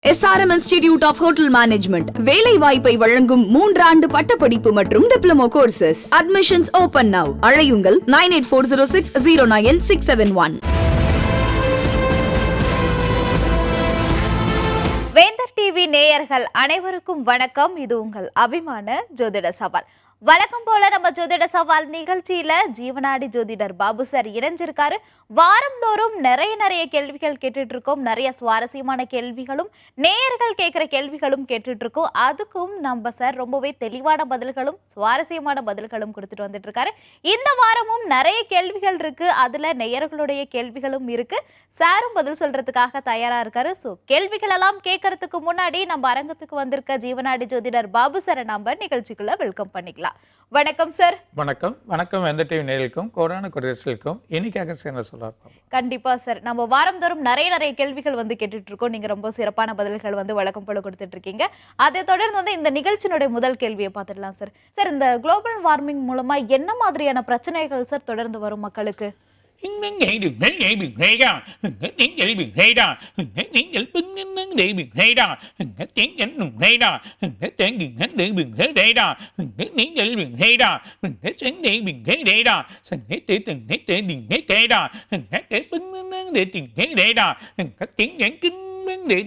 SRM Institute of Hotel Management வேலை வாய்ப்பை வழங்கும் 3 ஆண்டு பட்டப்படிப்பு மற்றும் diploma courses. Admissions open now. அழையுங்கள் 9840609671. வேந்தர் டிவி நேயர்கள் அனைவருக்கும் வணக்கம். இது உங்கள் அபிமான ஜோதிட சவால். வழக்கம் போல நம்ம ஜோதிட சவால் நிகழ்ச்சியில ஜீவனாடி ஜோதிடர் பாபு சார் இணைஞ்சிருக்காரு. வாரந்தோறும் நிறைய கேள்விகள் கேட்டுட்டு இருக்கோம். நிறைய சுவாரஸ்யமான கேள்விகளும் நேயர்கள் கேட்கிற கேள்விகளும் கேட்டுட்டு இருக்கோம். அதுக்கும் நம்ம சார் ரொம்பவே தெளிவான பதில்களும் சுவாரஸ்யமான பதில்களும் கொடுத்துட்டு வந்துட்டு இருக்காரு. இந்த வாரமும் நிறைய கேள்விகள் இருக்கு. அதுல நேயர்களுடைய கேள்விகளும் இருக்கு. சாரும் பதில் சொல்றதுக்காக தயாரா இருக்காரு. ஸோ கேள்விகள் எல்லாம் கேட்கறதுக்கு முன்னாடி நம்ம அரங்கத்துக்கு வந்திருக்க ஜீவனாடி ஜோதிடர் பாபு சாரை நம்ம நிகழ்ச்சிக்குள்ள வெல்கம் பண்ணிக்கலாம். வணக்கம் சார். வணக்கம். வணக்கம். எந்த டிவி நேயர்களுக்கும் கோடான கொரியர்களுக்கும் இன்னைக்காக சேர்ந்து சொல்றாரு. கண்டிப்பா சார். நம்ம வாரந்தோறும் நிறைய கேள்விகள் கேட்டுட்டு இருக்கோம். நீங்க ரொம்ப சிறப்பான பதில்கள் வழக்கம் போல கொடுத்துட்டு இருக்கீங்க. அதை தொடர்ந்து இந்த நிகழ்ச்சியினுடைய முதல் கேள்வியை பார்த்துடலாம் சார். சார், இந்த குளோபல் வார்மிங் மூலமா என்ன மாதிரியான பிரச்சனைகள் சார் தொடர்ந்து வரும் மக்களுக்கு? để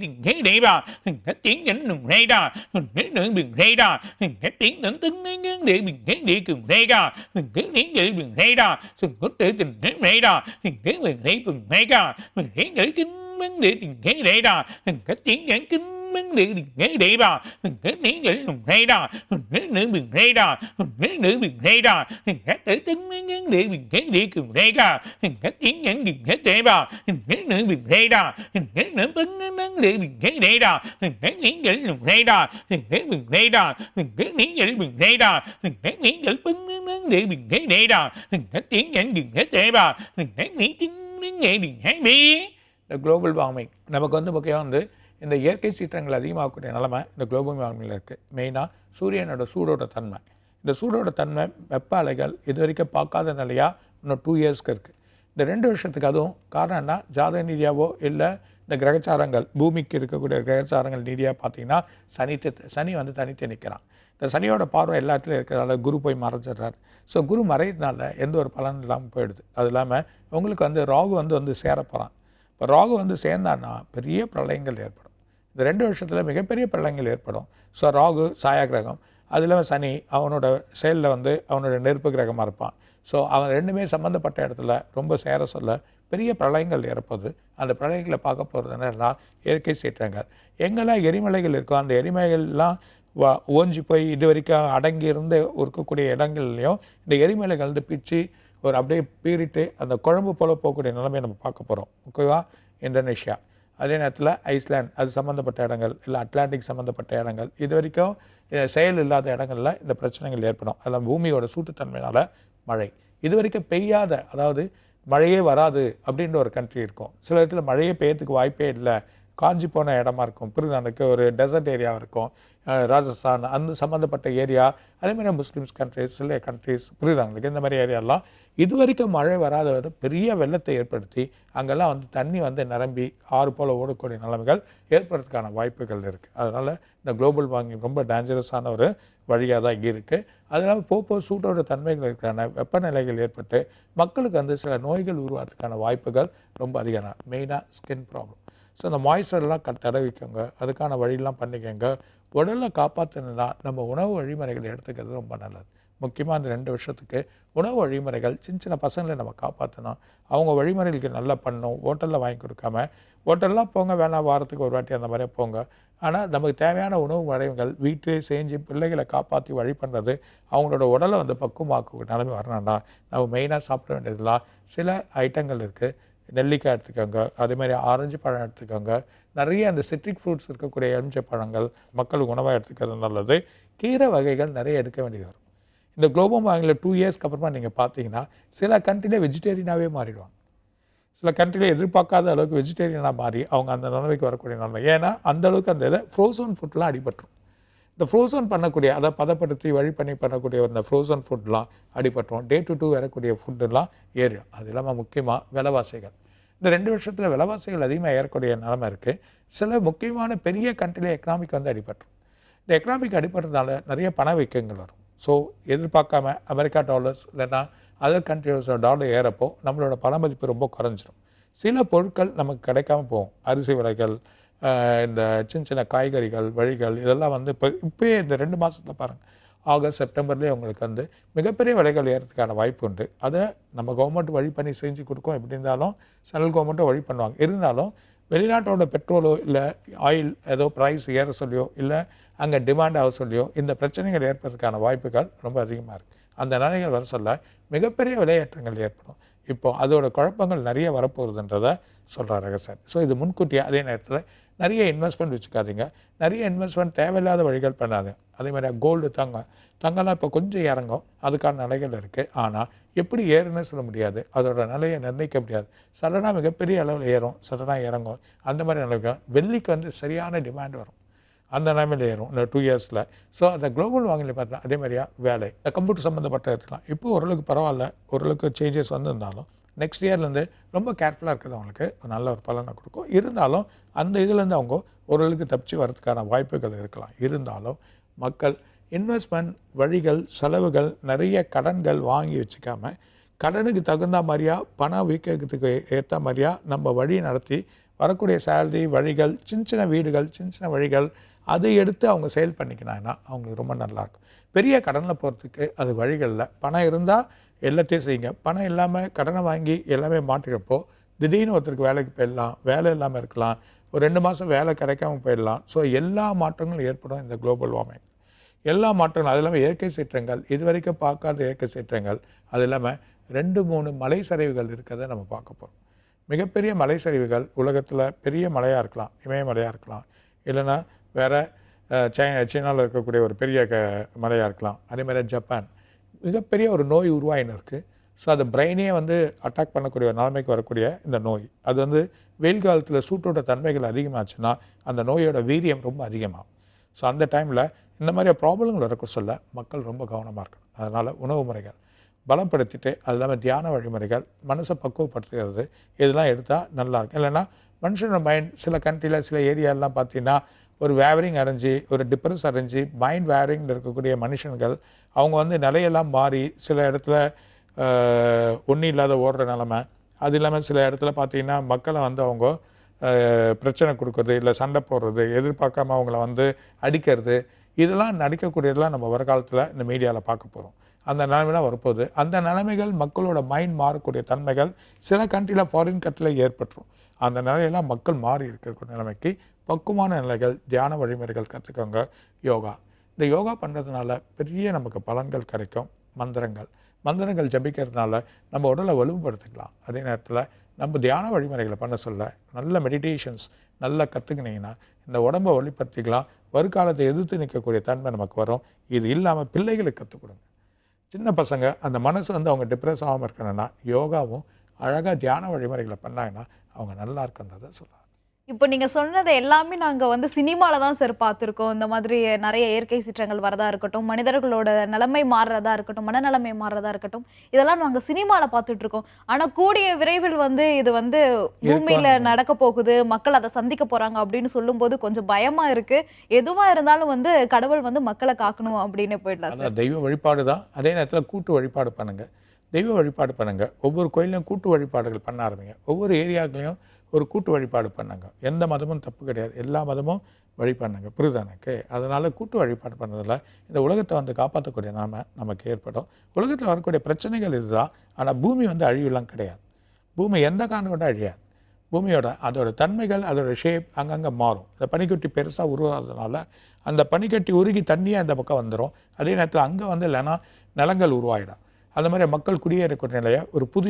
tiền thế để bà tiếng nhẫn nùng rây đà nữ biển rây đà tiếng đến tính để biển thế để cường rây đà tiếng để biển rây đà sừng có tự tình thế rây đà tiếng biển rây phần rây đà tiếng để kinh để tiền thế để đà tiếng nhẫn kinh để tiền thế để bà tiếng nhẫn nùng rây đà nữ biển rây đà nữ biển rây đà tự tính để biển thế để cường rây đà tiếng nhẫn biển thế để bà nữ biển rây đà nữ tính để mình thấy đây đà thấy nghĩ dữ lùng đây đà thấy mình đây đà thấy nghĩ dữ mình đây đà thấy nghĩ dữ bưng để mình thấy đây đà thấy tiếng nhận mình thấy tệ bà thấy nghĩ tiếng nghệ mình thấy bi. இந்த global warming நமக்கு முக்கியம் இந்த இயற்கை சீற்றங்கள் அதிகமாகக்கூடிய நிலைமை இந்த global வார்மிங்கில் இருக்குது. மெயினாக சூரியனோட சூடோட தன்மை, இந்த சூடோட தன்மை வெப்ப அலைகள் இது வரைக்கும் பார்க்காத நிலையாக இன்னும் 2 இயர்ஸ்க்கு இருக்குது. இந்த 2 வருஷத்துக்கு அதுவும் காரணம் என்ன, ஜாதக ரீதியாவோ இல்லை இந்த கிரகச்சாரங்கள் பூமிக்கு இருக்கக்கூடிய கிரகச்சாரங்கள் ரீதியாக பார்த்தீங்கன்னா சனி தனித்து நிற்கிறான். இந்த சனியோட பார்வை எல்லா இடத்துலையும் இருக்கிறதால குரு போய் மறைஞ்சிடுறாரு. ஸோ குரு மறைகிறதுனால எந்த ஒரு பலன் இல்லாமல் போயிடுது. அது இல்லாமல் உங்களுக்கு ராகு வந்து சேரப்போகிறான். இப்போ ராகு சேர்ந்தான்னா பெரிய பிரளயங்கள் ஏற்படும். இந்த 2 வருஷத்தில் மிகப்பெரிய பிரளயங்கள் ஏற்படும். ஸோ ராகு சாயா கிரகம், அது இல்லாமல் சனி அவனோட செயலில் அவனோட நெருப்பு கிரகமாக இருப்பான். ஸோ அவன் ரெண்டுமே சம்மந்தப்பட்ட இடத்துல ரொம்ப சேர சொல்ல பெரிய பிரளயங்கள் ஏற்படுது. அந்த பிரளயங்களை பார்க்க போகிறது என்னன்னா இயற்கை சீற்றங்கள். எங்கெல்லாம் எரிமலைகள் இருக்கோ அந்த எரிமலைகள்லாம் ஓஞ்சி போய் இது வரைக்கும் அடங்கி இருந்து இருக்கக்கூடிய இடங்கள்லையும் இந்த எரிமலைகள் பிச்சு ஒரு அப்படியே பீறிட்டு அந்த குழம்பு போல போகக்கூடிய நிலைமையை நம்ம பார்க்க போகிறோம். முக்கியமாக இந்தோனேஷியா, அதே நேரத்தில் ஐஸ்லாண்ட் அது சம்மந்தப்பட்ட இடங்கள், இல்லை அட்லாண்டிக் சம்மந்தப்பட்ட இடங்கள், இது வரைக்கும் செயல் இல்லாத இடங்களில் இந்த பிரச்சனைகள் ஏற்படும். அதெல்லாம் பூமியோட சூட்டுத்தன்மையினால் மழை இது வரைக்கும் பெய்யாத, அதாவது மழையே வராது அப்படின்ற ஒரு கண்ட்ரி இருக்கும். சில இடத்துல மழையே பெய்யறதுக்கு வாய்ப்பே இல்லை, காஞ்சி போன இடமா இருக்கும். புரிதானுக்கு ஒரு டெசர்ட் ஏரியா இருக்கும், ராஜஸ்தான் அந்த சம்மந்தப்பட்ட ஏரியா, அதேமாதிரி முஸ்லீம்ஸ் கண்ட்ரிஸ், சில கண்ட்ரிஸ் புரிதாங்களுக்கு இந்த மாதிரி ஏரியாலாம் இது வரைக்கும் மழை வராத பெரிய வெள்ளத்தை ஏற்படுத்தி அங்கெல்லாம் தண்ணி நிரம்பி ஆறு போல் ஓடக்கூடிய நிலைமைகள் ஏற்படுறதுக்கான வாய்ப்புகள் இருக்குது. அதனால் இந்த குளோபல் வார்மிங் ரொம்ப டேஞ்சரஸான ஒரு வழியாக தான் இங்கே இருக்குது. அதனால் போப்போ சூட்டோட தன்மைகளுக்கான வெப்பநிலைகள் ஏற்பட்டு மக்களுக்கு சில நோய்கள் உருவாகிறதுக்கான வாய்ப்புகள் ரொம்ப அதிகம். மெயினாக ஸ்கின் ப்ராப்ளம். ஸோ இந்த மாய்ஸ்சரெலாம் தடவிக்கோங்க, அதுக்கான வழியெல்லாம் பண்ணிக்கோங்க. உடலை காப்பாற்றணுன்னா நம்ம உணவு வழிமுறைகள் எடுத்துக்கிறது ரொம்ப நல்லது. முக்கியமாக இந்த 2 வருஷத்துக்கு உணவு வழிமுறைகள் சின்ன பசங்களை நம்ம காப்பாற்றணும். அவங்க வழிமுறைகளுக்கு நல்லா பண்ணணும். ஹோட்டலில் வாங்கி கொடுக்காம, ஹோட்டல்லாம் போங்க வேணாம், வாரத்துக்கு ஒரு வாட்டி அந்த மாதிரியே போங்க. ஆனால் நமக்கு தேவையான உணவு முறைகள் வீட்டிலே செஞ்சு பிள்ளைகளை காப்பாற்றி வழி பண்ணுறது, அவங்களோட உடலை பக்குவமாக்க நிலைமை வரணும்னா நம்ம மெயினாக சாப்பிட வேண்டியதெல்லாம் சில ஐட்டங்கள் இருக்குது. நெல்லிக்காய் எடுத்துக்கோங்க, அதேமாதிரி ஆரஞ்சு பழம் எடுத்துக்கோங்க, நிறைய அந்த சிட்ரிக் ஃப்ரூட்ஸ் இருக்கக்கூடிய எலுமிச்சை பழங்கள் மக்களுக்கு உணவாக எடுத்துக்கிறது நல்லது. கீரை வகைகள் நிறைய எடுக்க வேண்டியது வரும். இந்த குளோபல் வார்மிங்கில் 2 இயர்ஸ்க்கு அப்புறமா நீங்கள் பார்த்தீங்கன்னா சில கண்ட்ரியில் வெஜிடேரியனாகவே மாறிடுவாங்க. சில கண்ட்ரியில் எதிர்பார்க்காத அளவுக்கு வெஜிடேரியனாக மாறி அவங்க அந்த நிலைமைக்கு வரக்கூடிய நிலைமை. ஏன்னா அந்தளவுக்கு அந்த ஃப்ரோசன் ஃபுட்லாம் அடிபட்டுரும். இந்த ஃப்ரோசன் பண்ணக்கூடிய, அதை பதப்படுத்தி வழி பண்ணக்கூடிய இந்த ஃப்ரோசன் ஃபுட்லாம் அடிபட்டுரும். டே டு வரக்கூடிய ஃபுட்டுலாம் ஏறிடும். அது இல்லாமல் முக்கியமாக விலைவாசிகள். இந்த 2 வருஷத்தில் விலைவாசிகள் அதிகமாக ஏறக்கூடிய நிலைமை இருக்குது. சில முக்கியமான பெரிய கண்ட்ரியில் எக்கனாமிக் வந்து அடிபட்டுரும். இந்த எக்கனாமிக் அடிபடுறதுனால நிறைய பணவீக்கங்கள் வரும். ஸோ எதிர்பார்க்காம அமெரிக்கா டாலர்ஸ் இல்லைன்னா அதர் கண்ட்ரிஸோட டாலர் ஏறப்போ நம்மளோட பண மதிப்பு ரொம்ப குறைஞ்சிரும். சில பொருட்கள் நமக்கு கிடைக்காம போகும். அரிசி விலைகள், இந்த சின்ன சின்ன காய்கறிகள், வழிகள், இதெல்லாம் வந்து இப்போயே இந்த 2 மாதத்தில் பாருங்கள், ஆகஸ்ட் செப்டம்பர்லேயே உங்களுக்கு வந்து மிகப்பெரிய விலைகள் ஏறதுக்கான வாய்ப்பு உண்டு. அதை நம்ம கவர்மெண்ட் வழி பண்ணி செஞ்சு கொடுக்கும். எப்படி இருந்தாலும் சென்ட்ரல் கவர்மெண்ட்டும் வழி பண்ணுவாங்க. இருந்தாலும் வெளிநாட்டோட பெட்ரோலோ இல்லை ஆயில் ஏதோ ப்ரைஸ் ஏற சொல்லியோ இல்லை அங்கே டிமாண்ட் ஆக சொல்லியோ இந்த பிரச்சனைகள் ஏற்படுறதுக்கான வாய்ப்புகள் ரொம்ப அதிகமாக இருக்குது. அந்த நிலைகள் வர சொல்ல மிகப்பெரிய விலையேற்றங்கள் ஏற்படும். இப்போது அதோட குழப்பங்கள் நிறைய வரப்போகுதுன்றதை சொல்கிறார் ரகசார். ஸோ இது முன்கூட்டியே அதே நேரத்தில் நிறைய இன்வெஸ்ட்மெண்ட் வச்சுக்காதீங்க. நிறைய இன்வெஸ்ட்மெண்ட் தேவையில்லாத வழிகள் பண்ணாது. அதே மாதிரி கோல்டு, தங்கம்லாம் இப்போ கொஞ்சம் இறங்கும், அதுக்கான நிலைகள் இருக்குது. ஆனால் எப்படி ஏறுன்னு சொல்ல முடியாது, அதோட நிலையை நிர்ணயிக்க முடியாது. சடனாக மிகப்பெரிய அளவில் ஏறும், சடனாக இறங்கும். அந்த மாதிரி நிலைக்கு வெள்ளிக்கு வந்து சரியான டிமாண்ட் வரும், அந்த நிலைமையில் ஏறும் இந்த 2 இயர்ஸில். ஸோ அந்த குளோபல் வாங்கலை பார்த்தா அதே மாதிரியா வேலை, இந்த கம்ப்யூட்டர் சம்மந்தப்பட்ட இருக்கலாம். இப்போ ஓரளவுக்கு பரவாயில்ல, ஓரளவுக்கு சேஞ்சஸ் வந்திருந்தாலும் நெக்ஸ்ட் இயர்லேருந்து ரொம்ப கேர்ஃபுல்லாக இருக்கிறது அவங்களுக்கு நல்ல ஒரு பலனை கொடுக்கும். இருந்தாலும் அந்த இதுலேருந்து அவங்க ஓரளவுக்கு தப்பிச்சு வரதுக்கான வாய்ப்புகள் இருக்கலாம். இருந்தாலும் மக்கள் இன்வெஸ்ட்மெண்ட் வழிகள், செலவுகள், நிறைய கடன்கள் வாங்கி வச்சுக்காமல் கடனுக்கு தகுந்த மாதிரியா பண வீக்கத்துக்கு ஏற்ற மாதிரியா நம்ம வழி நடத்தி வரக்கூடிய சேலரி, வழிகள், சின்ன சின்ன வீடுகள், சின்ன சின்ன வழிகள் அதை எடுத்து அவங்க சேல் பண்ணிக்கினாங்கன்னா அவங்களுக்கு ரொம்ப நல்லாயிருக்கும். பெரிய கடனில் போகிறதுக்கு அது வழிகளில் பணம் இருந்தால் எல்லாத்தையும் செய்யுங்க. பணம் இல்லாமல் கடனை வாங்கி எல்லாமே மாட்டிறப்போ திடீர்னு ஒருத்தருக்கு வேலைக்கு போயிடலாம், வேலை இல்லாமல் இருக்கலாம், ஒரு 2 மாதம் வேலை கிடைக்காம போயிடலாம். ஸோ எல்லா மாற்றங்களும் ஏற்படும் இந்த குளோபல் வார்மிங். எல்லா மாற்றங்களும், அது இல்லாமல் இயற்கை சீற்றங்கள், இது வரைக்கும் பார்க்காத இயற்கை சீற்றங்கள், அது இல்லாமல் 2-3 மலை சரிவுகள் இருக்கிறத நம்ம பார்க்க போகிறோம். மிகப்பெரிய மலை சரிவுகள் உலகத்தில் பெரிய மலையாக இருக்கலாம், இமயமலையாக இருக்கலாம், இல்லைன்னா வேறு சீனாவில் இருக்கக்கூடிய ஒரு பெரிய மலையாக இருக்கலாம். அதே மாதிரி ஜப்பான் மிகப்பெரிய ஒரு நோய் உருவாயின்னு இருக்குது. ஸோ அது பிரெயினே வந்து அட்டாக் பண்ணக்கூடிய ஒரு நிலைமைக்கு வரக்கூடிய இந்த நோய், அது வந்து வெயில் காலத்தில் சூட்டோட தன்மைகள் அதிகமாச்சுன்னா அந்த நோயோட வீரியம் ரொம்ப அதிகமாகும். ஸோ அந்த டைமில் இந்த மாதிரி ப்ராப்ளங்கள் வரக்க சொல்ல மக்கள் ரொம்ப கவனமாக இருக்கணும். அதனால் உணவு முறைகள் பலப்படுத்திட்டு, அது இல்லாமல் தியான வழிமுறைகள், மனசை பக்குவப்படுத்துகிறது, இதெல்லாம் எடுத்தால் நல்லாயிருக்கும். இல்லைன்னா மனுஷனோட மைண்ட் சில கண்ட்ரியில் சில ஏரியாலாம் பார்த்தீங்கன்னா ஒரு வேவரிங் அடைஞ்சு, ஒரு டிப்ரெஸ் அடைஞ்சு, மைண்ட் வேவரிங்கில் இருக்கக்கூடிய மனுஷன்கள் அவங்க வந்து நிலையெல்லாம் மாறி சில இடத்துல ஒன்றும் இல்லாத ஓடுற நிலமை, அது இல்லாமல் சில இடத்துல பார்த்தீங்கன்னா மக்களை வந்து அவங்க பிரச்சனை கொடுக்குறது, இல்லை சண்டை போடுறது, எதிர்பார்க்காம அவங்கள வந்து அடிக்கிறது, இதெல்லாம் நடிக்கக்கூடியதெல்லாம் நம்ம வருகாலத்தில் இந்த மீடியாவில் பார்க்க போகிறோம். அந்த நிலைமைலாம் வரப்போகுது. அந்த நிலைமைகள் மக்களோட மைண்ட் மாறக்கூடிய தன்மைகள் சில கண்ட்ரியில், ஃபாரின் கண்ட்ரியில் ஏற்பட்டுரும். அந்த நிலையெல்லாம் மக்கள் மாறி இருக்கக்கூடிய நிலைமைக்கு பக்குவமான நிலைகள், தியான வழிமுறைகள் கற்றுக்கோங்க. யோகா, இந்த யோகா பண்ணுறதுனால பெரிய நமக்கு பலன்கள் கிடைக்கும். மந்திரங்கள் ஜபிக்கிறதுனால நம்ம உடலை வலுப்படுத்திக்கலாம். அதே நேரத்தில் நம்ம தியான வழிமுறைகளை பண்ண சொல்ல நல்ல மெடிடேஷன்ஸ் நல்லா கற்றுக்கினீங்கன்னா இந்த உடம்பை வலுப்படுத்திக்கலாம். வருங்காலத்தை எதிர்த்து நிற்கக்கூடிய தன்மை நமக்கு வரும். இது இல்லாமல் பிள்ளைகளுக்கு கற்றுக் கொடுங்க. சின்ன பசங்க அந்த மனசு வந்து அவங்க டிப்ரெஸ் ஆகாமல் இருக்கணும்னா யோகாவும் அழகாக தியான வழிமுறைகளை பண்ணாங்கன்னா அவங்க நல்லா இருக்குன்றதை சொல்கிறாங்க. இப்போ நீங்க சொன்னது எல்லாமே நாங்க வந்து சினிமால தான் சார் பார்த்துருக்கோம். இந்த மாதிரி நிறைய இயற்கை சீற்றங்கள் வரதா இருக்கட்டும், மனிதர்களோட நிலைமை மாறுறதா இருக்கட்டும், மனநிலைமை மாறுறதா இருக்கட்டும், இதெல்லாம் நாங்க சினிமால பார்த்துட்டு இருக்கோம். ஆனா கூடிய விரைவில் வந்து இது வந்து பூமியில நடக்க போகுது, மக்கள் அதை சந்திக்க போறாங்க அப்படின்னு சொல்லும்போது கொஞ்சம் பயமா இருக்கு. எதுவா இருந்தாலும் வந்து கடவுள் வந்து மக்களை காக்கணும் அப்படின்னு போயிடலாம் சார். தெய்வ வழிபாடு தான். அதே நேரத்தில் கூட்டு வழிபாடு பண்ணுங்க, தெய்வ வழிபாடு பண்ணுங்க. ஒவ்வொரு கோயிலையும் கூட்டு வழிபாடுகள் பண்ண ஆரம்பிங்க. ஒவ்வொரு ஏரியாக்களையும் ஒரு கூட்டு வழிபாடு பண்ணுங்க. எந்த மதமும் தப்பு கிடையாது, எல்லா மதமும் வழிபண்ணுங்க. புரியுது எனக்கு? அதனால் கூட்டு வழிபாடு பண்ணுறதில்ல இந்த உலகத்தை வந்து காப்பாற்றக்கூடிய நமக்கு ஏற்படும். உலகத்தில் வரக்கூடிய பிரச்சனைகள் இதுதான். ஆனால் பூமி வந்து அழிவுலாம் கிடையாது. பூமி எந்த காரணம் கூட அழியாது. பூமியோட அதோட தன்மைகள், அதோட ஷேப் அங்கங்கே மாறும். இந்த பனிக்கட்டி பெருசாக உருவாகிறதுனால அந்த பனிக்கட்டி உருகி தண்ணியே அந்த பக்கம் வந்துடும். அதே நேரத்தில் அங்கே வந்து இல்லைன்னா நிலங்கள் உருவாயிடும். அந்த மாதிரி மக்கள் குடியேறக்கூடிய நிலையை ஒரு புது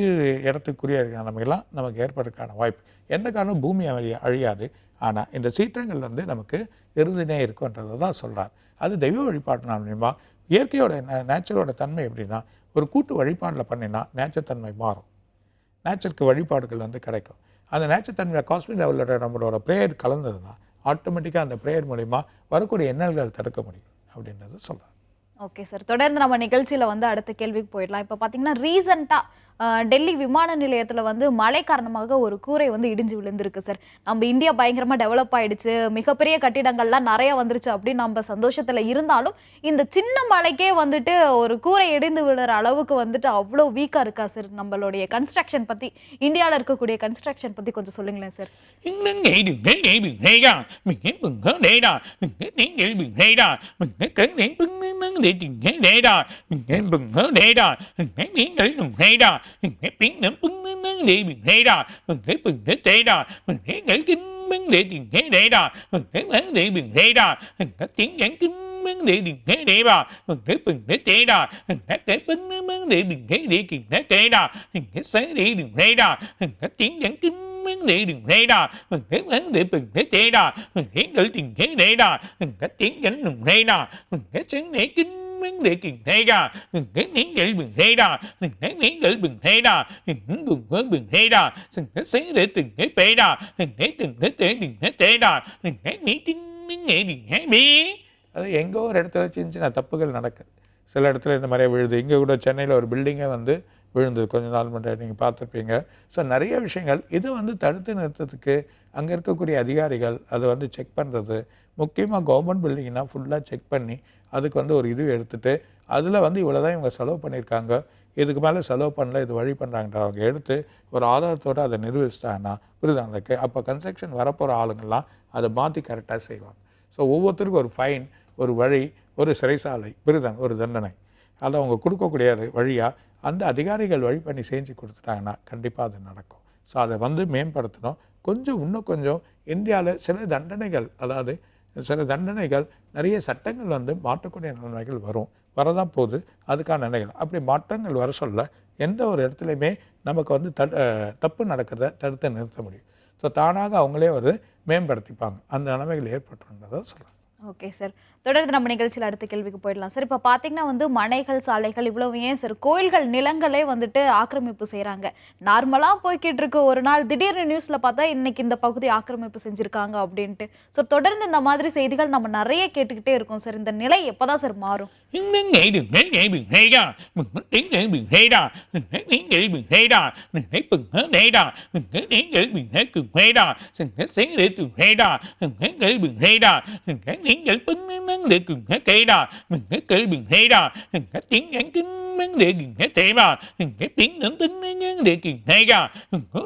இடத்துக்கு குடியேறிய நிலைமைகள்லாம் நமக்கு ஏற்படுறதுக்கான வாய்ப்பு. எந்த காரணம் பூமி அழியாது. ஆனால் இந்த சீற்றங்கள் வந்து நமக்கு இருந்துனே இருக்குன்றதை தான் சொல்கிறார். அது தெய்வ வழிபாடு மூலியமாக இயற்கையோட நேச்சரோட தன்மை எப்படின்னா ஒரு கூட்டு வழிபாடில் பண்ணினா நேச்சர் தன்மை மாறும். நேச்சருக்கு வழிபாடுகள் வந்து கிடைக்கும். அந்த நேச்சர் தன்மை காஸ்மிக் லெவலோட நம்மளோட ப்ரேயர் கலந்ததுன்னா ஆட்டோமேட்டிக்காக அந்த ப்ரேயர் மூலிமா வரக்கூடிய இன்னல்கள் தடுக்க முடியும் அப்படின்றது சொல்கிறார். ஓகே சார், தொடர்ந்து நம்ம நிகழ்ச்சியில் வந்து அடுத்த கேள்விக்கு போயிடலாம். இப்போ பார்த்தீங்கன்னா ரீசெண்டாக டெல்லி விமான நிலையத்தில் வந்து மழை காரணமாக ஒரு கூரை வந்து இடிஞ்சு விழுந்திருக்கு சார். நம்ம இந்தியா பயங்கரமாக டெவலப் ஆயிடுச்சு, மிகப்பெரிய கட்டிடங்கள்லாம் நிறைய வந்துருச்சு அப்படின்னு நம்ம சந்தோஷத்தில் இருந்தாலும் இந்த சின்ன மழைக்கே வந்துட்டு ஒரு கூரை இடிந்து விழுற அளவுக்கு வந்துட்டு அவ்வளோ வீக்காக இருக்கா சார்? நம்மளுடைய கன்ஸ்ட்ரக்ஷன் பற்றி, இந்தியாவில் இருக்கக்கூடிய கன்ஸ்ட்ரக்ஷன் பற்றி கொஞ்சம் சொல்லுங்களேன் sir. vấn đề tiền thế để đó vấn đề biển thế đó tiếng giảng kinh vấn đề tiền thế để đó vấn đề bình thế đó cái vấn đề biển thế để tiền thế đó cái sáng để biển thế đó tiếng giảng kinh vấn đề biển thế đó vấn đề bình thế đó cái tiền thế để đó tiếng giảng đường thế đó cái sáng để kinh vấn đề tiền thế đó cái miếng gửi bình thế đó cái miếng gửi bình thế đó những đường với bình thế đó cái sáng để từng cái bể đó cái từng cái தேடா அது எங்கோ ஒரு இடத்துல சின்ன சின்ன தப்புகள் நடக்குது. சில இடத்துல இந்த மாதிரியே விழுது. இங்கே கூட சென்னையில் ஒரு பில்டிங்கே வந்து விழுந்தது கொஞ்ச நாள் முன்னாடி, நீங்கள் பார்த்துருப்பீங்க. ஸோ நிறைய விஷயங்கள் இது வந்து தடுத்து நிறுத்தத்துக்கு அங்கே இருக்கக்கூடிய அதிகாரிகள் அதை வந்து செக் பண்ணுறது, முக்கியமாக கவர்மெண்ட் பில்டிங்னா ஃபுல்லாக செக் பண்ணி அதுக்கு வந்து ஒரு இது எடுத்துகிட்டு அதில் வந்து இவ்வளோ தான் இவங்க செலவு பண்ணியிருக்காங்க, இதுக்கு மேலே செலவு பண்ணல, இது வழி பண்ணுறாங்கன்ற அவங்க எடுத்து ஒரு ஆதாரத்தோடு அதை நிரூபிச்சிட்டாங்கன்னா புரியுதாங்களுக்கு. அப்போ கன்ஸ்ட்ரக்ஷன் வரப்போகிற ஆளுங்கள்லாம் அதை மாற்றி கரெக்டாக செய்வாங்க. ஸோ ஒவ்வொருத்தருக்கும் ஒரு ஃபைன், ஒரு வழி, ஒரு சிறைசாலை, புரியுதாங்க, ஒரு தண்டனை, அதை அவங்க கொடுக்கக்கூடிய வழியாக அந்த அதிகாரிகள் வழி பண்ணி செஞ்சு கொடுத்துட்டாங்கன்னா கண்டிப்பாக அது நடக்கும். ஸோ அதை வந்து மேம்படுத்தணும். இன்னும் கொஞ்சம் இந்தியாவில் சில தண்டனைகள், அதாவது சில தண்டனைகள், நிறைய சட்டங்கள் வந்து மாற்றக்கூடிய நிலைமைகள் வரதான் போகுது. அதுக்கான நிலைகள் அப்படி மாற்றங்கள் வர சொல்ல எந்த ஒரு இடத்துலையுமே நமக்கு வந்து தப்பு நடக்கிறத தடுத்து நிறுத்த முடியும். ஸோ தானாக அவங்களே ஒரு மேம்படுத்திப்பாங்க, அந்த நிலைமைகள் ஏற்பட்டுன்றதை சொல்கிறாங்க. ஓகே சார், தொடர்ந்து நம்ம நிகழ்ச்சியில் அடுத்த கேள்விக்கு போயிடலாம் சார். இப்போ பார்த்தீங்கன்னா வந்து மனைகள், சாலைகள், இவ்வளவு ஏன் சார் கோயில்கள் நிலங்களே வந்துட்டு ஆக்கிரமிப்பு செய்கிறாங்க. நார்மலாக போய்கிட்டு இருக்கு, ஒரு நாள் திடீர்னு நியூஸில் பார்த்தா இன்னைக்கு இந்த பகுதி ஆக்கிரமிப்பு செஞ்சுருக்காங்க அப்படின்ட்டு. ஸோ தொடர்ந்து இந்த மாதிரி செய்திகள் நம்ம நிறைய கேட்டுக்கிட்டே இருக்கோம் சார். இந்த நிலை எப்போ தான் சார் மாறும்? நீங்கள் பண்ணே கேடா கேள்விங் கேடா tiếng vấn đề gì hết thế mà cái tiếng đến tính vấn đề gì thế cả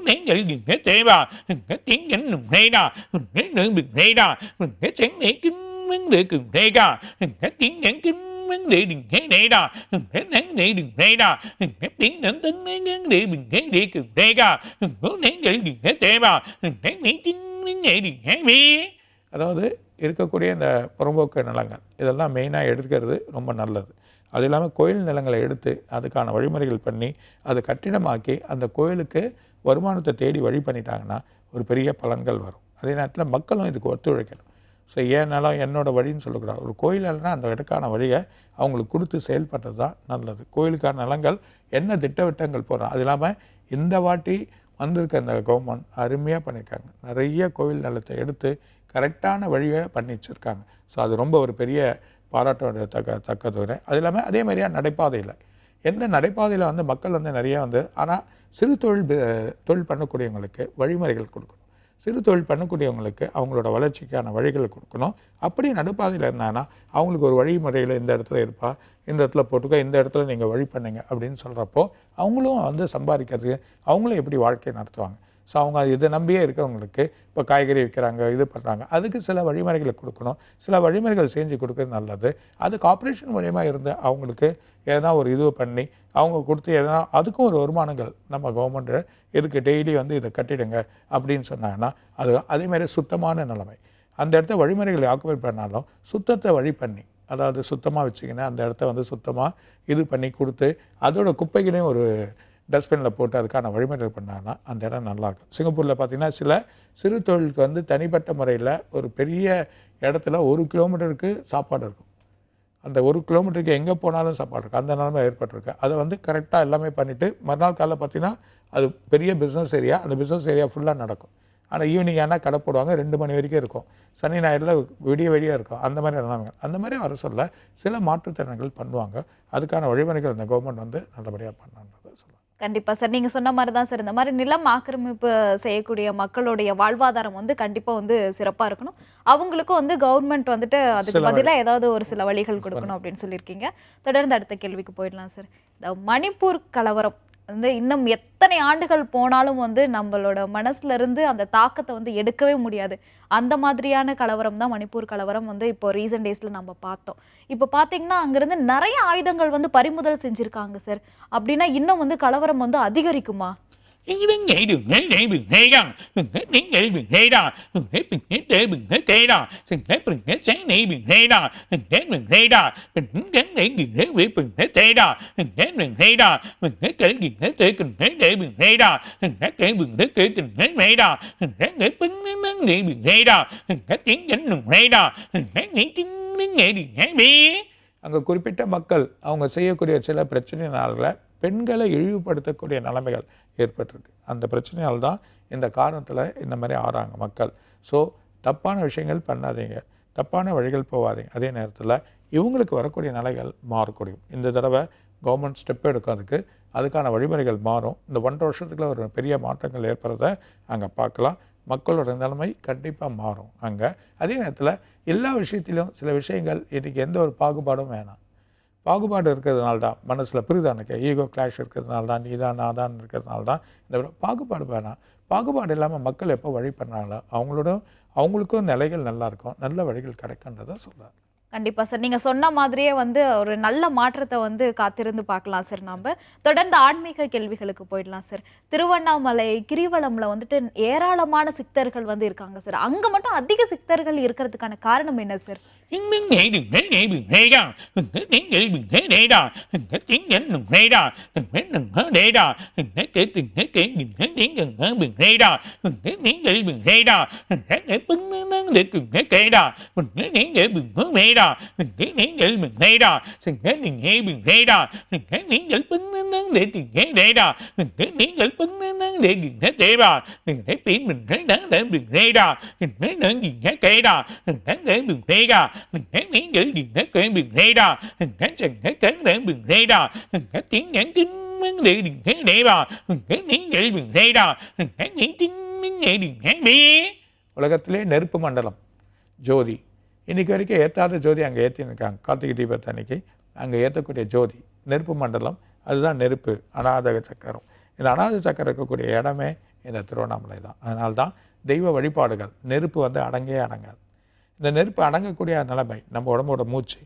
đến cái gì hết thế mà cái tiếng nhẫn nùng thế đó cái nữa bị thế đó cái sáng để kinh vấn đề cường thế cả cái tiếng nhẫn kinh vấn đề đừng thế đấy đó cái nắng để đừng thế đó cái tiếng đến tính vấn đề bình thế để cường thế cả đến cái gì hết thế mà cái tiếng vấn đề đừng thế bi. அதாவது இருக்கக்கூடிய இந்த புறம்போக்கு நிலங்கள் இதெல்லாம் மெயினாக எடுக்கிறது ரொம்ப நல்லது. அது இல்லாமல் கோயில் நிலங்களை எடுத்து அதுக்கான வழிமுறைகள் பண்ணி அதை கட்டிடமாக்கி அந்த கோயிலுக்கு வருமானத்தை தேடி வழி பண்ணிட்டாங்கன்னா ஒரு பெரிய பலன்கள் வரும். அதே நேரத்தில் மக்களும் இதுக்கு ஒத்துழைக்கணும். ஸோ ஏன் நிலம் என்னோட வழின்னு சொல்லக்கூடாது. ஒரு கோயில் இல்லைன்னா அந்த இடக்கான வழியை அவங்களுக்கு கொடுத்து செயல்படுறது தான் நல்லது. கோயிலுக்கான நிலங்கள் என்ன திட்டவட்டங்கள் போடுறோம். அது இல்லாமல் இந்த வாட்டி வந்திருக்க அந்த கவர்மெண்ட் அருமையாக பண்ணியிருக்காங்க. நிறைய கோவில் நிலத்தை எடுத்து கரெக்டான வழியை பண்ணி வச்சுருக்காங்க. ஸோ அது ரொம்ப ஒரு பெரிய பாராட்ட தக்கது. அது இல்லாமல் அதே மாதிரியாக நடைபாதையில் எந்த நடைபாதையில் வந்து மக்கள் வந்து நிறையா வந்து, ஆனால் சிறு தொழில் பண்ணக்கூடியவங்களுக்கு வழிமுறைகள் கொடுக்கணும். சிறு தொழில் பண்ணக்கூடியவங்களுக்கு அவங்களோட வளர்ச்சிக்கான வழிகளை கொடுக்கணும். அப்படி நடுப்பாதையில் இருந்தாங்கன்னா அவங்களுக்கு ஒரு வழிமுறையில் இந்த இடத்துல இருப்பா, இந்த இடத்துல போட்டுக்கோ, இந்த இடத்துல நீங்கள் வழி பண்ணுங்க அப்படின்னு சொல்கிறப்போ அவங்களும் வந்து சம்பாதிக்கிறதுக்கு அவங்களும் எப்படி வாழ்க்கை நடத்துவாங்க. ஸோ அவங்க இதை நம்பியே இருக்கவங்களுக்கு இப்போ காய்கறி விற்கிறாங்க, இது பண்ணுறாங்க, அதுக்கு சில வழிமுறைகளை கொடுக்கணும். சில வழிமுறைகள் செஞ்சு கொடுக்குறது நல்லது. அது கார்ப்பரேஷன் மூலயமா இருந்து அவங்களுக்கு எதனா ஒரு இது பண்ணி அவங்க கொடுத்து எதனா அதுக்கும் ஒரு வருமானங்கள் நம்ம கவர்மெண்ட்டு இதுக்கு டெய்லி வந்து இதை கட்டிடுங்க அப்படின்னு சொன்னாங்கன்னா அது அதேமாதிரி சுத்தமான நிலைமை. அந்த இடத்த வழிமுறைகளை ஆக்குபை பண்ணாலும் சுத்தத்தை வழி பண்ணி, அதாவது சுத்தமாக வச்சுக்கினா அந்த இடத்த வந்து சுத்தமாக இது பண்ணி கொடுத்து அதோட குப்பைகளையும் ஒரு டஸ்ட்பினில் போட்டு அதுக்கான வழிமுறை பண்ணாங்கன்னா அந்த இடம் நல்லாயிருக்கும். சிங்கப்பூரில் பார்த்திங்கன்னா சில சிறு தொழிலுக்கு வந்து தனிப்பட்ட முறையில் ஒரு பெரிய இடத்துல 1 கிலோமீட்டருக்கு சாப்பாடு இருக்கும். அந்த 1 கிலோமீட்டருக்கு எங்கே போனாலும் சாப்பாடு இருக்குது. அந்த நிலைமை ஏற்பட்டிருக்கு. அதை வந்து கரெக்டாக எல்லாமே பண்ணிவிட்டு மறுநாள் காலையில் பார்த்திங்கன்னா அது பெரிய பிஸ்னஸ் ஏரியா, அந்த பிஸ்னஸ் ஏரியா ஃபுல்லாக நடக்கும். ஆனால் ஈவினிங் ஆனால் கடை போடுவாங்க, 2 மணி வரைக்கும் இருக்கும். சனி ஞாயிறில் விடிய இருக்கும். அந்த மாதிரி நிலைமைங்க அந்த மாதிரி வர சொல்ல சில மாற்றுத்திறன்கள் பண்ணுவாங்க. அதுக்கான வழிமுறைகள் இந்த கவர்மெண்ட் வந்து நல்லபடியாக பண்ணணுன்றதை சொல்லலாம். கண்டிப்பா சார். நீங்க சொன்ன மாரி தான் சார். இந்த மாரி நிலம் ஆக்கிரமிப்பு செய்யக்கூடிய மக்களுடைய வாழ்வாதாரம் வந்து கண்டிப்பா வந்து சிறப்பா இருக்கணும். அவங்களுக்கும் வந்து கவர்மெண்ட் வந்துட்டு அதுக்கு சில பதிலா ஏதாவது ஒரு சில வழிகள் கொடுக்கணும் அப்படின்னு சொல்லியிருக்கீங்க. தொடர்ந்து அடுத்த கேள்விக்கு போயிடலாம் சார். இந்த மணிப்பூர் கலவரம் வந்து இன்னும் எத்தனை ஆண்டுகள் போனாலும் வந்து நம்மளோட மனசுல இருந்து அந்த தாக்கத்த வந்து எடுக்கவே முடியாது. அந்த மாதிரியான கலவரம் தான் மணிப்பூர் கலவரம் வந்து இப்போ ரீசன்ட் டேஸ்ல நம்ம பார்த்தோம். இப்போ பார்த்தீங்கன்னா, அங்கிருந்து நெறைய ஆயுதங்கள் வந்து பறிமுதல் செஞ்சிருக்காங்க சார். அப்படின்னா இன்னும் வந்து கலவரம் வந்து அதிகரிக்குமா? Những ngày đường ngày ngày bình hay rằng những ngày bình hay đó bình hết để bình hết thế đó xin hết bình hết sáng nay bình hay đó hết bình hay đó bình gắn để bình hết với bình hết thế đó hết bình hay đó mình hết cái bình hết thế bình hết để bình hay đó hết cái bình hết cái bình hết hay đó hết cái bình nắng để bình hay đó hết tiếng đánh nùng hay đó hết những tiếng những ngày bình hay bi அங்கே குறிப்பிட்ட மக்கள் அவங்க செய்யக்கூடிய சில பிரச்சனைனால பெண்களை இழிவுபடுத்தக்கூடிய நிலைமைகள் ஏற்பட்டிருக்கு. அந்த பிரச்சனையால் தான் இந்த காரணத்தில் இந்த மாதிரி ஆறாங்க மக்கள். ஸோ தப்பான விஷயங்கள் பண்ணாதீங்க, தப்பான வழிகள் போகாதீங்க. அதே நேரத்தில் இவங்களுக்கு வரக்கூடிய நிலைகள் மாறக்கூடியும். இந்த தடவை கவர்மெண்ட் ஸ்டெப் எடுக்கிறதுக்கு அதுக்கான வழிமுறைகள் மாறும். இந்த 1.5 வருஷத்துக்குள்ள ஒரு பெரிய மாற்றங்கள் ஏற்படுறத அங்கே பார்க்கலாம். மக்களோட நிலைமை கண்டிப்பாக மாறும் அங்கே. அதே நேரத்தில் எல்லா விஷயத்திலும் சில விஷயங்கள் இன்றைக்கி எந்த ஒரு பாகுபாடும் வேணாம். பாகுபாடு இருக்கிறதுனால தான் மனசில் புரிதானுக்கு ஈகோ கிளாஷ் இருக்கிறதுனால தான் நீ தான் நான் தான் இருக்கிறதுனால தான் இந்த பாகுபாடு வேணாம். பாகுபாடு இல்லாமல் மக்கள் எப்போ வழி பண்ணாங்களோ அவங்களுக்கும் நிலைகள் நல்லாயிருக்கும், நல்ல வழிகள் கிடைக்குன்றதை சொல்கிறார். கண்டிப்பா சார். நீங்க சொன்ன மாதிரியே வந்து ஒரு நல்ல மாற்றத்தை வந்து காத்திருந்து பார்க்கலாம் சார் நாம. தொடர்ந்து ஆன்மீக கேள்விகளுக்கு போயிடலாம் சார். திருவண்ணாமலை கிரிவலம்ல வந்துட்டு ஏராளமான சித்தர்கள் வந்து இருக்காங்க சார். அங்க மட்டும் அதிக சித்தர்கள் இருக்கிறதுக்கான காரணம் என்ன sir? Những ngày đừng thấy ngày bình hay đó những ngày bình thấy đây đó tiếng nhánh đừng hay đó đừng hớ đây đó kể từng kể đừng thấy tiếng đừng hớ bình hay đó những ngày bình hay đó cái bưng nắng để từng kể đó mình những ngày bình hớ hay đó những ngày bình hay đó từng cái đừng hay bình hay đó những ngày bưng nắng để từng cái đây đó những ngày bưng nắng để đừng thấy thế đó đừng thấy pin mình thấy nắng để bình hay đó đừng thấy nắng gì cái kể đó nắng để bình hay đó hết những người gì hết cái bình hay đó hết chẳng hết cái để bình hay đó hết tiếng nhãn tiếng vấn đề đừng hết để vào hết những người bình hay đó hết những tiếng những người đừng hết đi. உலகத்திலே நெருப்பு மண்டலம் ஜோதி இன்னைக்கு வரைக்கும் ஏற்றாத ஜோதி அங்கே ஏற்றிருக்காங்க. கார்த்திகை தீபத்து அன்னைக்கு அங்கே ஏற்றக்கூடிய ஜோதி நெருப்பு மண்டலம், அதுதான் நெருப்பு அநாதக சக்கரம். இந்த அநாத சக்கரம் இருக்கக்கூடிய இடமே இந்த திருவண்ணாமலை தான். அதனால்தான் தெய்வ வழிபாடுகள் நெருப்பு வந்து அடங்கே அடங்காது. இந்த நெருப்பு அடங்கக்கூடிய நிலைமை நம்ம உடம்போட மூச்சு,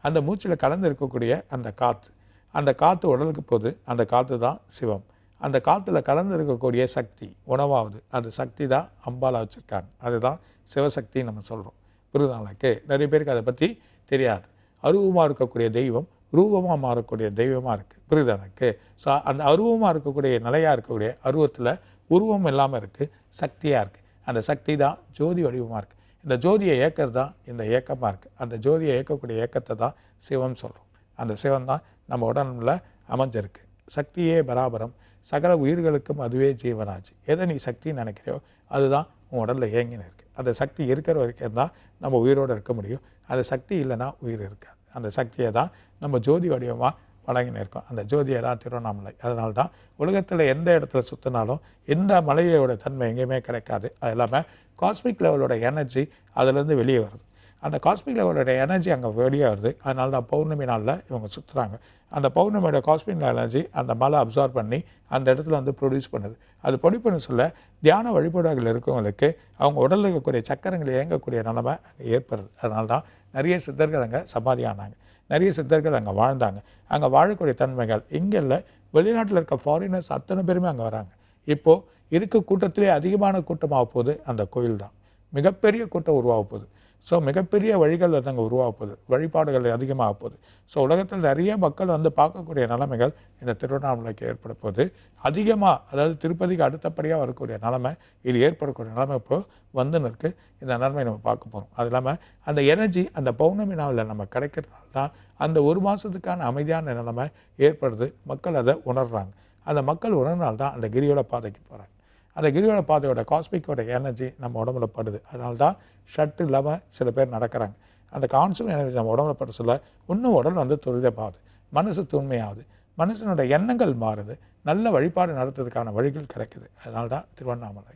அந்த மூச்சில் கலந்து இருக்கக்கூடிய அந்த காற்று, அந்த காற்று உடலுக்கு போகுது, அந்த காற்று தான் சிவம். அந்த காற்றுல கலந்து இருக்கக்கூடிய சக்தி உணவாகுது, அந்த சக்தி தான் அம்பாலா வச்சுருக்காங்க, அதுதான் சிவசக்தின்னு நம்ம சொல்கிறோம். புரியுதாங்களுக்கு நிறைய பேருக்கு அதை பற்றி தெரியாது. அருவமாக இருக்கக்கூடிய தெய்வம் ரூபமாக மாறக்கூடிய தெய்வமாக இருக்குது. புரியுதானுக்கு? ஸோ அந்த அருவமாக இருக்கக்கூடிய நிலையாக இருக்கக்கூடிய அருவத்தில் உருவம் இல்லாமல் இருக்குது, சக்தியாக இருக்குது. அந்த சக்தி தான் ஜோதி வடிவமாக இருக்குது. இந்த ஜோதியை இயக்கிறது தான் இந்த இயக்கமாக இருக்குது. அந்த ஜோதியை இயக்கக்கூடிய இயக்கத்தை தான் சிவம் சொல்கிறோம். அந்த சிவம் தான் நம்ம உடம்புல அமைஞ்சிருக்கு. சக்தியே பராபரம், சகல உயிர்களுக்கும் அதுவே ஜீவனாச்சு. எதை நீ சக்தின்னு நினைக்கிறையோ அதுதான் உன் உடலில் இயங்கின்னு இருக்குது. அந்த சக்தி இருக்கிற வரைக்கும் தான் நம்ம உயிரோடு இருக்க முடியும். அந்த சக்தி இல்லைன்னா உயிர் இருக்காது. அந்த சக்தியை தான் நம்ம ஜோதி வடிவமாக வழங்கின்னு இருக்கோம். அந்த ஜோதியை தான் திருவண்ணாமலை. அதனால தான் உலகத்தில் எந்த இடத்துல சுற்றினாலும் எந்த மலையோட தன்மை எங்கேயுமே கிடைக்காது. அது இல்லாமல் காஸ்மிக் லெவலோட எனர்ஜி அதுலேருந்து வெளியே வருது. அந்த காஸ்மிக் லெவலோட எனர்ஜி அங்கே வெளியே வருது. அதனால தான் பௌர்ணமி நாளில் இவங்க சுற்றுறாங்க. அந்த பௌர்ணமியோட காஸ்மிக் எனர்ஜி அந்த மலை அப்சார்ப் பண்ணி அந்த இடத்துல வந்து ப்ரொடியூஸ் பண்ணுது. அது ப்ரொடியூஸ் பண்ண சொல்ல தியான வழிபாடுகள் இருக்கவங்களுக்கு அவங்க உடலில் இருக்கக்கூடிய சக்கரங்களை இயங்கக்கூடிய நிலைமை அங்கே ஏற்படுது. அதனால தான் நிறைய சித்தர்கள் அங்கே சமாதி ஆனாங்க, நிறைய சித்தர்கள் அங்கே வாழ்ந்தாங்க. அங்கே வாழக்கூடிய தன்மைகள் இங்கே இல்லை, வெளிநாட்டில் இருக்க ஃபாரினர்ஸ் அத்தனை பேருமே அங்கே வராங்க. இப்போது இருக்க கூட்டத்திலே அதிகமான கூட்டமாக போகுது அந்த கோயில் தான். மிகப்பெரிய கூட்டம் உருவாக போகுது. ஸோ மிகப்பெரிய வழிகள் வந்து அங்கே உருவாக போகுது, வழிபாடுகள் அதிகமாக போகுது. ஸோ உலகத்தில் நிறைய மக்கள் வந்து பார்க்கக்கூடிய நிலைமைகள் இந்த திருவண்ணாமலைக்கு ஏற்பட போகுது. அதிகமாக அதாவது திருப்பதிக்கு அடுத்தபடியாக வரக்கூடிய நிலைமை, இது ஏற்படக்கூடிய நிலைமை இப்போ வந்துன்னு இருக்குது. இந்த நிலைமை நம்ம பார்க்க போகிறோம். அது இல்லாமல் அந்த எனர்ஜி அந்த பௌர்ணமி நாளில் நம்ம கிடைக்கிறதுனால தான் அந்த ஒரு மாதத்துக்கான அமைதியான நிலைமை ஏற்படுது. மக்கள் அதை உணர்கிறாங்க. அந்த மக்கள் உணர்னால்தான் அந்த கிரிவல பாதைக்கு போகிறாங்க. அந்த கிரிவல பாதையோட காஸ்மிக்கோட எனர்ஜி நம்ம உடம்புல படுது. அதனால தான் ஷர்ட் இல்லாமல் சில பேர் நடக்கிறாங்க. அந்த கான்செப்ட் எனர்ஜி நம்ம உடம்புல பட சொல்ல இன்னும் உடல் வந்து துரிதமாகுது, மனசு தூய்மையாகுது, மனுஷனோட எண்ணங்கள் மாறுது, நல்ல வழிபாடு நடத்துறதுக்கான வழிகள் கிடைக்குது. அதனால தான் திருவண்ணாமலை.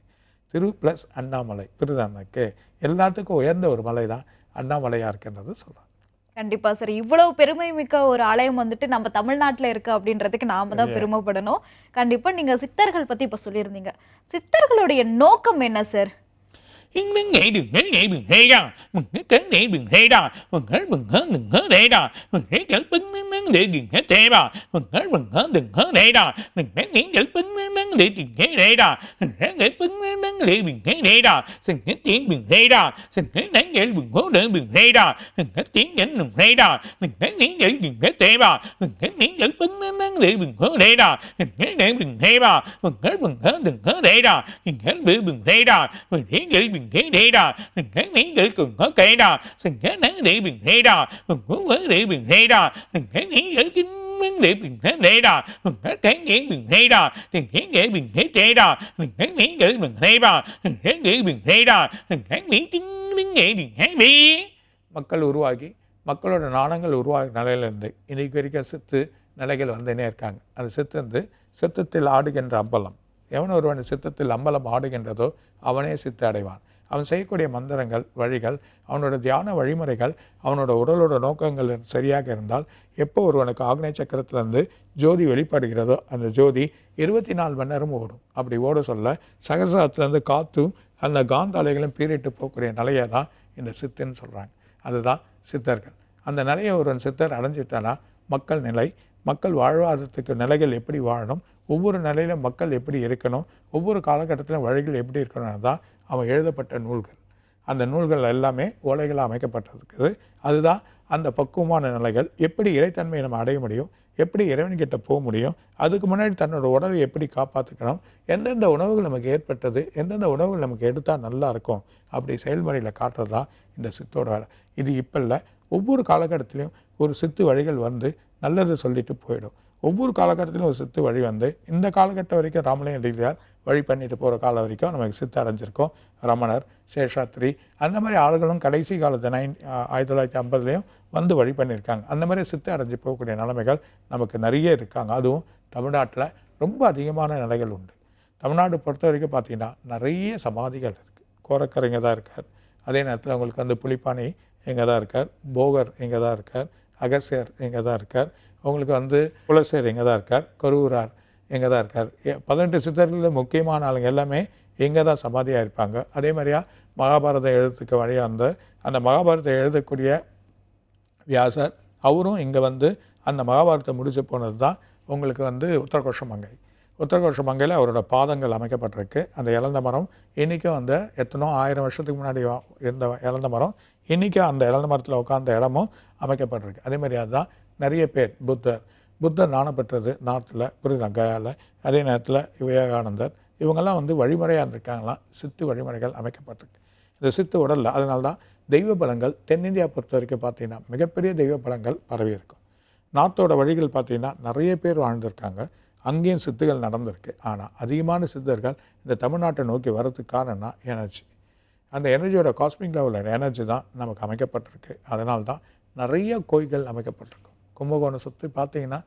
திரு ப்ளஸ் அண்ணாமலை விருதானக்கு எல்லாத்துக்கும் உயர்ந்த ஒரு மலை தான் அண்ணாமலையாக இருக்கின்றது சொல்கிறாங்க. கண்டிப்பா சார். இவ்வளவு பெருமை மிக்க ஒரு ஆலயம் வந்துட்டு நம்ம தமிழ்நாட்டுல இருக்கு அப்படின்றதுக்கு நாம தான் பெருமைப்படணும். கண்டிப்பா நீங்க சித்தர்கள் பத்தி இப்ப சொல்லியிருந்தீங்க. சித்தர்களுடைய நோக்கம் என்ன sir? Những ngày đừng đến ngày bừng hay ra, mừng hết cấn để bừng hay ra, mừng hết để ra, mừng hết chở bưng nâng để gừng hết tê ra, mừng hết đừng hết để ra, mừng hết những chở bưng nâng để tiền hết để ra, mừng hết để bưng nâng để bừng hết để ra, xin hết tiếng bừng hay ra, xin hết đánh để bừng hố để bừng hay ra, mừng hết tiếng đánh bừng hay ra, mừng hết những chở gừng hết tê ra, mừng hết những chở bưng nâng để bừng hố để ra, mừng hết để bừng hay ra, mừng hết đừng hết để ra, mừng hết bị bừng hay ra, mừng hết để bừng thế để ra, mình thấy mấy người cùng có kệ ra, mình thấy nắng để mình thế ra, mình muốn với để mình thế ra, mình thấy những người kinh vấn để mình thế để ra, mình thấy cái nghĩa mình thế ra, mình thấy nghĩa mình thế thế ra, mình thấy những người mình thế ra, mình thấy nghĩa mình thế ra, mình thấy những kinh nghĩa mình thế đi. மக்கள் உருவாகி மக்களோட நாணங்கள் உருவாகி நிலையிலேருந்து இன்றைக்கு வரைக்கும் சித்து நிலைகள் வந்துனே இருக்காங்க. அந்த சித்து வந்து சித்தத்தில் ஆடுகின்ற அம்பலம், எவன் ஒருவன் சித்தத்தில் அம்பலம் ஆடுகின்றதோ அவனே சித்து அடைவான். அவன் செய்யக்கூடிய மந்திரங்கள் வழிகள், அவனோட தியான வழிமுறைகள், அவனோட உடலோட நோக்கங்கள் சரியாக இருந்தால் எப்போ ஒருவனுக்கு ஆக்னேய சக்கரத்திலேருந்து ஜோதி வெளிப்படுகிறதோ அந்த ஜோதி 24 மணி நேரமும் ஓடும். அப்படி ஓட சொல்ல சகசாரத்துலேருந்து காற்றும் அந்த காந்த அலைகளும் பீரிட்டு போகக்கூடிய நிலையை தான் இந்த சித்துன்னு சொல்கிறாங்க. அதுதான் சித்தர்கள். அந்த நிலையை ஒருவன் சித்தர் அடைஞ்சிட்டானா மக்கள் நிலை, மக்கள் வாழ்வாதாரத்துக்கு நிலைகள் எப்படி வாழணும், ஒவ்வொரு நிலையிலும் மக்கள் எப்படி இருக்கணும், ஒவ்வொரு காலகட்டத்திலும் வழிகள் எப்படி இருக்கணும் தான் அவன் எழுதப்பட்ட நூல்கள். அந்த நூல்கள் எல்லாமே ஓலைகளாக அமைக்கப்பட்டிருக்குது. அதுதான் அந்த பக்குவமான நிலைகள். எப்படி இறைத்தன்மையை நம்ம அடைய முடியும், எப்படி இறைவன்கிட்ட போக முடியும், அதுக்கு முன்னாடி தன்னோட உடலை எப்படி காப்பாற்றிக்கணும், எந்தெந்த உணவுகள் நமக்கு ஏற்பட்டது, எந்தெந்த உணவுகள் நமக்கு எடுத்தால் நல்லா இருக்கும், அப்படி செயல்முறையில் காட்டுறது தான் இந்த சித்தோட வேலை. இது இப்போ இல்லை, ஒவ்வொரு காலகட்டத்திலையும் ஒரு சித்து வழிகள் வந்து நல்லது சொல்லிட்டு போயிடும். ஒவ்வொரு காலகட்டத்திலும் ஒரு சித்து வழி வந்து இந்த காலகட்டம் வரைக்கும் ராமலிங்க அடிகளார் வழி பண்ணிட்டு போகிற காலம் வரைக்கும் நமக்கு சித்து அடைஞ்சிருக்கோம். ரமணர், சேஷாத்ரி, அந்த மாதிரி ஆளுகளும் கடைசி காலத்து 1950லேயும் வந்து வழி பண்ணியிருக்காங்க. அந்த மாதிரி சித்து அடைஞ்சு போகக்கூடிய நிலைமைகள் நமக்கு நிறைய இருக்காங்க. அதுவும் தமிழ்நாட்டில் ரொம்ப அதிகமான நிலைகள் உண்டு. தமிழ்நாடு பொறுத்த வரைக்கும் பார்த்திங்கன்னா நிறைய சமாதிகள் இருக்குது. கோரக்கர் இங்கே தான் இருக்கார். அதே நேரத்தில் உங்களுக்கு வந்து புலிப்பாணி இங்கே தான் இருக்கார், போகர் இங்கே தான் இருக்கார், அகசியர் இங்கே தான் இருக்கார், உங்களுக்கு வந்து புலசேர் இங்கே தான் இருக்கார், கரூரார் இங்கே தான் இருக்கார். 18 சித்தர்களில் முக்கியமான ஆளுங்க எல்லாமே இங்கே தான் சமாதியாக இருப்பாங்க. அதே மாதிரியா மகாபாரதம் எழுதுறதுக்கு வழியாக வந்து அந்த மகாபாரதத்தை எழுதக்கூடிய வியாசர் அவரும் இங்கே வந்து அந்த மகாபாரதத்தை முடிச்சு போனது தான் உங்களுக்கு வந்து உத்தரகோஷமங்கை. உத்தரகோஷமங்கையில் அவரோட பாதங்கள் அமைக்கப்பட்டிருக்கு. அந்த இழந்த மரம் இன்றைக்கும் அந்த எத்தனோ 1000 வருஷத்துக்கு முன்னாடி இருந்த இழந்த மரம் இன்றைக்கும் அந்த இழந்த மரத்தில் உட்கார்ந்த இடமும் அமைக்கப்பட்டிருக்கு. அதே மாதிரி அதுதான் நிறைய பேர் புத்தர் நாணம் பெற்றது நார்த்தில் கயாவில். அதே நேரத்தில் விவேகானந்தர் இவங்கெல்லாம் வந்து வழிமுறையாக இருந்திருக்காங்களாம். சித்து வழிமுறைகள் அமைக்கப்பட்டிருக்கு இந்த சித்து உடலில். அதனால தான் தெய்வ பலங்கள் தென்னிந்தியா பொறுத்த வரைக்கும் பார்த்திங்கன்னா மிகப்பெரிய தெய்வ பலங்கள் பரவி இருக்கும். நார்த்தோட வழிகள் பார்த்திங்கன்னா நிறைய பேர் வாழ்ந்திருக்காங்க, அங்கேயும் சித்துகள் நடந்திருக்கு. ஆனால் அதிகமான சித்தர்கள் இந்த தமிழ்நாட்டை நோக்கி வரதுக்கு காரணம்னா எனர்ஜி. அந்த எனர்ஜியோட காஸ்மிக் லெவலில் எனர்ஜி தான் நமக்கு அமைக்கப்பட்டிருக்கு. அதனால தான் நிறைய கோயில்கள் அமைக்கப்பட்டிருக்கும். கும்பகோணம் சுற்றி பார்த்தீங்கன்னா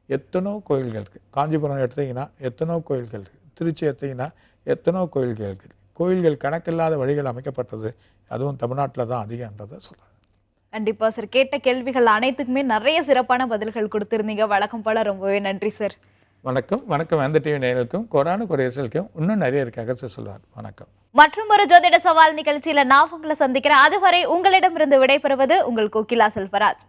எத்தனோ கோயில்கள் இருக்குது. காஞ்சிபுரம் எடுத்திங்கன்னா எத்தனோ கோயில்கள் இருக்குது. திருச்சி எடுத்திங்கன்னா எத்தனோ கோயில்கள் இருக்குது. கோயில்கள் கணக்கில்லாத வழிகள் அமைக்கப்பட்டது அதுவும் தமிழ்நாட்டில் தான் அதிகன்றதை சொல்கிறாங்க. கண்டிப்பா சார். கேட்ட கேள்விகள் அனைத்துக்குமே நிறைய சிறப்பான பதில்கள் கொடுத்துருந்தீங்க. வழக்கம் போல ரொம்பவே நன்றி சார். வணக்கம். வணக்கம். எந்த டிவி நேயர்களுக்கும் கொரோனா குறையசலுக்கும் இன்னும் நிறைய இருக்காக சொல்லுவார். வணக்கம். மற்றும் ஒரு ஜோதிட சவால் நிகழ்ச்சியில நான் உங்களை சந்திக்கிறேன். அதுவரை உங்களிடமிருந்து விடைபெறுவது உங்கள் கோகிலா செல்வராஜ்.